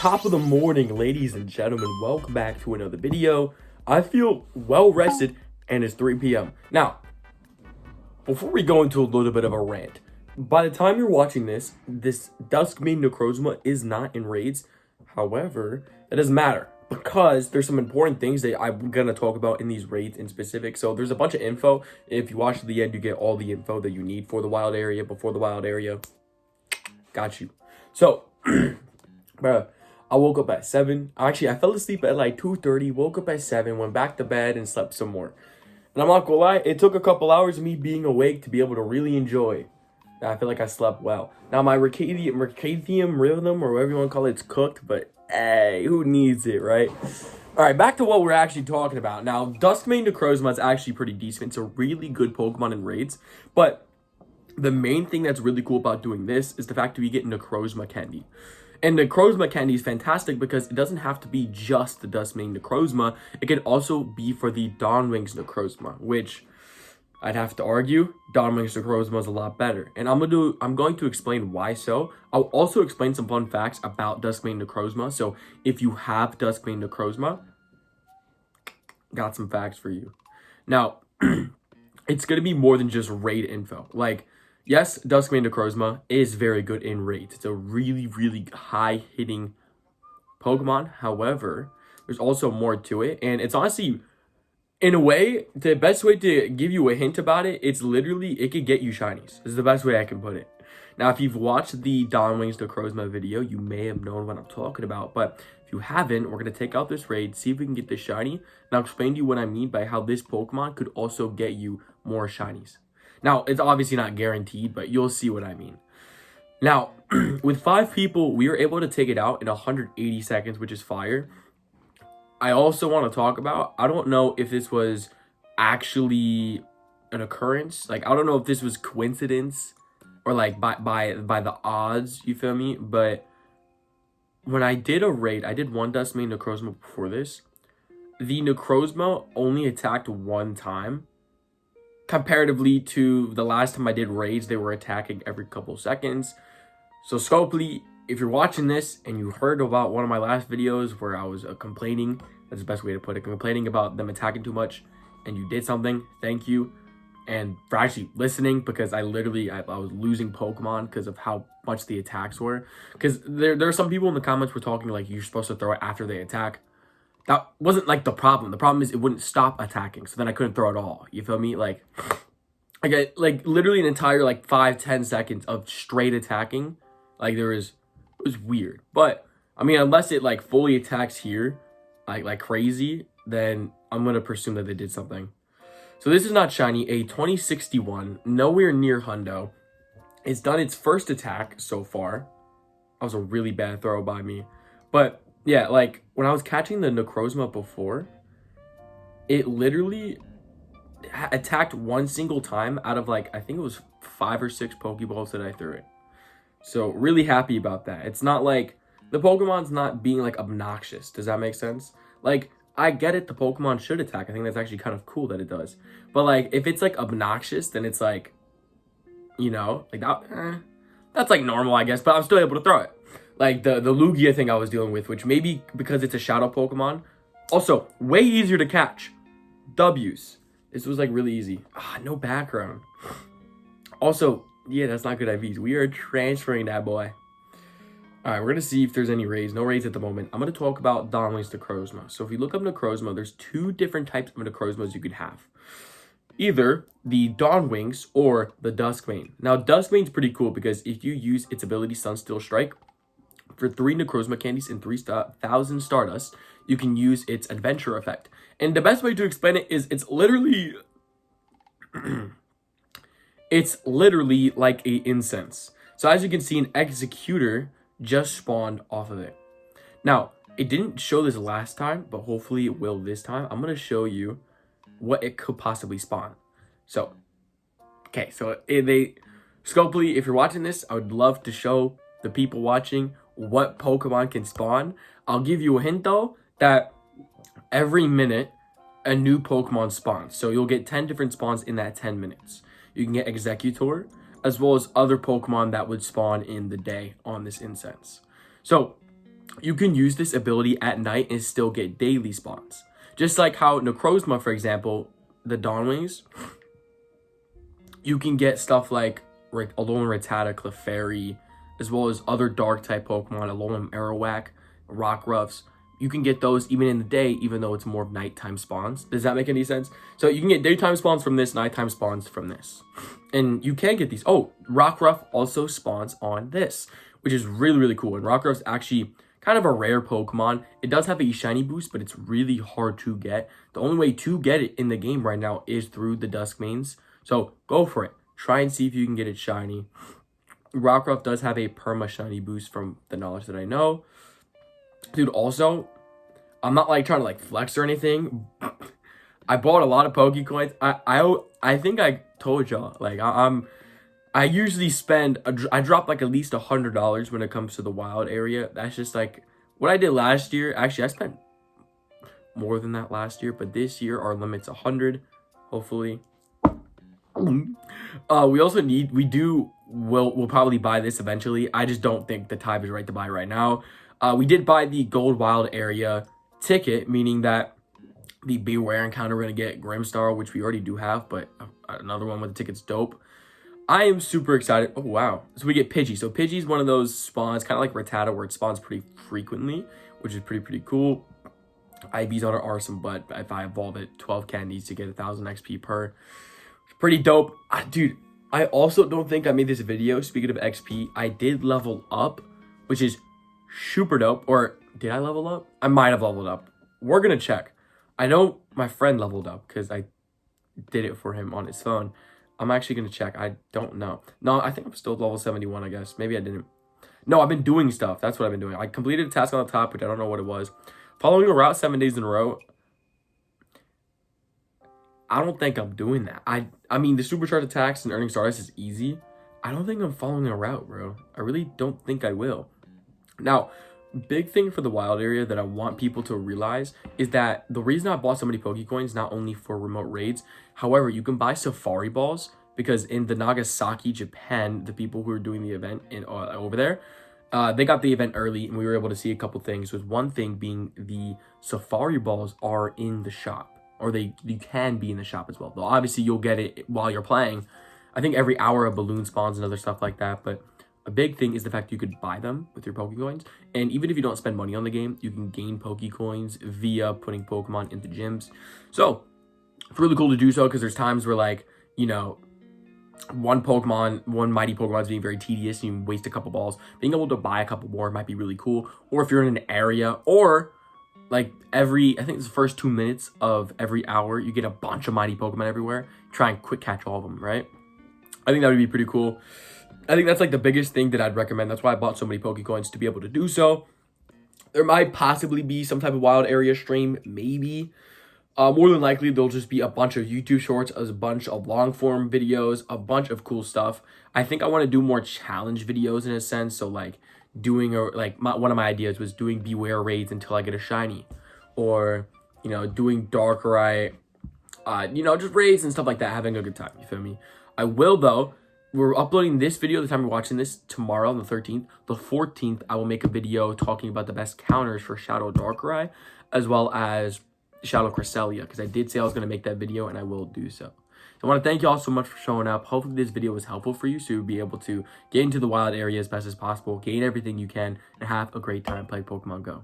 Top of the morning, ladies and gentlemen. Welcome back to another video. I feel well rested and it's 3 p.m. Now, before we go into a little bit of a rant, by the time you're watching this Dusk Mane Necrozma is not in raids. However, that doesn't matter because there's some important things that I'm going to talk about in these raids in specific. So there's a bunch of info. If you watch to the end, you get all the info that you need for the wild area, before the wild area. Got you. So, bruh, I woke up at 7. Actually, I fell asleep at like 2:30, woke up at 7, went back to bed and slept some more. And I'm not gonna lie, it took a couple hours of me being awake to be able to really enjoy. I feel like I slept well. Now my circadian rhythm, or whatever you want to call it, it's cooked, but hey, who needs it, right? Alright, back to what we're actually talking about. Now, Dusk Mane Necrozma is actually pretty decent. It's a really good Pokemon in raids, but the main thing that's really cool about doing this is the fact that we get Necrozma candy. And Necrozma candy is fantastic because it doesn't have to be just the Dusk Mane Necrozma. It could also be for the Wings Necrozma, which I'd have to argue Wings Necrozma is a lot better. And I'm going to explain why so. I'll also explain some fun facts about Dusk Mane Necrozma. So if you have Dusk Mane Necrozma, got some facts for you. Now, it's going to be more than just raid info. Like, yes, Dusk Mane Necrozma is very good in raids. It's a really, really high-hitting Pokemon. However, there's also more to it. And it's honestly, in a way, the best way to give you a hint about it, it's literally, it could get you shinies. This is the best way I can put it. Now, if you've watched the Wings Necrozma video, you may have known what I'm talking about. But if you haven't, we're going to take out this raid, see if we can get this shiny. And I'll explain to you what I mean by how this Pokemon could also get you more shinies. Now, it's obviously not guaranteed, but you'll see what I mean. Now, with 5 people, we were able to take it out in 180 seconds, which is fire. I also want to talk about, I don't know if this was actually an occurrence. Like, I don't know if this was coincidence or like by the odds, you feel me? But when I did a raid, I did one Dusk Mane Necrozma before this. The Necrozma only attacked one time. Comparatively to the last time I did raids, they were attacking every couple seconds. So Scopely, if you're watching this and you heard about one of my last videos where I was complaining, that's the best way to put it, complaining about them attacking too much, and you did something, thank you. And for actually listening, because I was losing Pokemon because of how much the attacks were. Because there are some people in the comments were talking like you're supposed to throw it after they attack. That wasn't like the problem. The problem is it wouldn't stop attacking. So then I couldn't throw it all. You feel me? Like literally an entire like 5-10 seconds of straight attacking. Like it was weird. But I mean, unless it like fully attacks here, like crazy, then I'm gonna presume that they did something. So this is not shiny. A 2061, nowhere near Hundo. It's done its first attack so far. That was a really bad throw by me. But yeah, like, when I was catching the Necrozma before, it literally attacked one single time out of, like, I think it was 5 or 6 Pokeballs that I threw it. So, really happy about that. It's not like, the Pokemon's not being, like, obnoxious. Does that make sense? Like, I get it, the Pokemon should attack. I think that's actually kind of cool that it does. But, like, if it's, like, obnoxious, then it's, like, you know, like, that's, like, normal, I guess. But I'm still able to throw it. Like the Lugia thing I was dealing with, which maybe because it's a shadow Pokemon. Also, way easier to catch. W's. This was like really easy. No background. Also, yeah, that's not good IVs. We are transferring that boy. Alright, we're going to see if there's any raids. No raids at the moment. I'm going to talk about Wings Necrozma. So if you look up Necrozma, there's 2 different types of Necrozmas you could have. Either the Wings or the Dusk Mane. Now, Dusk Mane's pretty cool because if you use its ability Sunsteel Strike, for 3 Necrozma candies and 3,000 Stardust, you can use its adventure effect. And the best way to explain it is it's literally like a incense. So as you can see, an Executor just spawned off of it. Now, it didn't show this last time, but hopefully it will this time. I'm going to show you what it could possibly spawn. So, okay, so Scopely, if you're watching this, I would love to show the people watching what Pokemon can spawn. I'll give you a hint though, that every minute a new Pokemon spawns. So you'll get 10 different spawns in that 10 minutes. You can get Executor, as well as other Pokemon that would spawn in the day on this incense. So you can use this ability at night and still get daily spawns. Just like how Necrozma, for example, the Dawn Wings, you can get stuff like Alolan Rattata, Clefairy, as well as other dark type Pokemon, Alolan Marowak, Rockruffs. You can get those even in the day, even though it's more of nighttime spawns. Does that make any sense? So you can get daytime spawns from this, nighttime spawns from this. And you can get these. Oh, Rockruff also spawns on this, which is really, really cool. And Rockruff's actually kind of a rare Pokemon. It does have a shiny boost, but it's really hard to get. The only way to get it in the game right now is through the Dusk Manes. So go for it. Try and see if you can get it shiny. Rockruff does have a perma shiny boost from the knowledge that I know. Dude, also, I'm not like trying to like flex or anything. I bought a lot of Pokecoins. I think I told y'all, like I usually spend I drop like at least $100 when it comes to the wild area. That's just like what I did last year. Actually, I spent more than that last year, but this year our limit's 100, hopefully. We'll probably buy this eventually. I just don't think the time is right to buy right now. We did buy the gold wild area ticket, meaning that the Beware encounter, we're gonna get Grimstar, which we already do have, but another one with the ticket's dope. I am super excited. Oh wow. So we get Pidgey. So Pidgey's one of those spawns, kind of like Rattata, where it spawns pretty frequently, which is pretty cool. IVs on it are some, but if I evolve it, 12 candies to get 1,000 XP per. Pretty dope. Dude, I also don't think I made this video. Speaking of XP, I did level up, which is super dope. Or did I level up? I might have leveled up. We're gonna check. I know my friend leveled up because I did it for him on his phone. I'm actually gonna check. I don't know. No, I think I'm still level 71, I guess. Maybe I didn't. No, I've been doing stuff. That's what I've been doing. I completed a task on the top, which I don't know what it was. Following a route 7 days in a row. I don't think I'm doing that. I mean, the supercharged attacks and earning stardust is easy. I don't think I'm following a route, bro. I really don't think I will. Now, big thing for the wild area that I want people to realize is that the reason I bought so many Pokecoins, not only for remote raids, however, you can buy Safari Balls because in the Nagasaki, Japan, the people who are doing the event over there, they got the event early and we were able to see a couple things. With one thing being the Safari Balls are in the shop. Or you can be in the shop as well. Though obviously you'll get it while you're playing. I think every hour a balloon spawns and other stuff like that. But a big thing is the fact you could buy them with your Pokecoins. And even if you don't spend money on the game, you can gain Pokecoins via putting Pokemon into gyms. So it's really cool to do so because there's times where like, you know, one mighty Pokemon is being very tedious and you waste a couple balls. Being able to buy a couple more might be really cool. Or if you're in an area or like I think it's the first 2 minutes of every hour, you get a bunch of mighty Pokemon everywhere. Try and quick catch all of them, right? I think that would be pretty cool. I think that's like the biggest thing that I'd recommend. That's why I bought so many Pokecoins to be able to do so. There might possibly be some type of wild area stream, maybe. More than likely, there'll just be a bunch of YouTube shorts, a bunch of long form videos, a bunch of cool stuff. I think I want to do more challenge videos in a sense. So like doing one of my ideas was doing Beware raids until I get a shiny, or you know, doing Darkrai, you know, just raids and stuff like that, having a good time. You feel me? I will though. We're uploading this video the time you're watching this tomorrow on the 13th. The 14th, I will make a video talking about the best counters for Shadow Darkrai, as well as Shadow Cresselia, because I did say I was going to make that video, and I will do so. I want to thank you all so much for showing up. Hopefully this video was helpful for you, so you'll be able to get into the wild area as best as possible, gain everything you can, and have a great time playing Pokemon Go.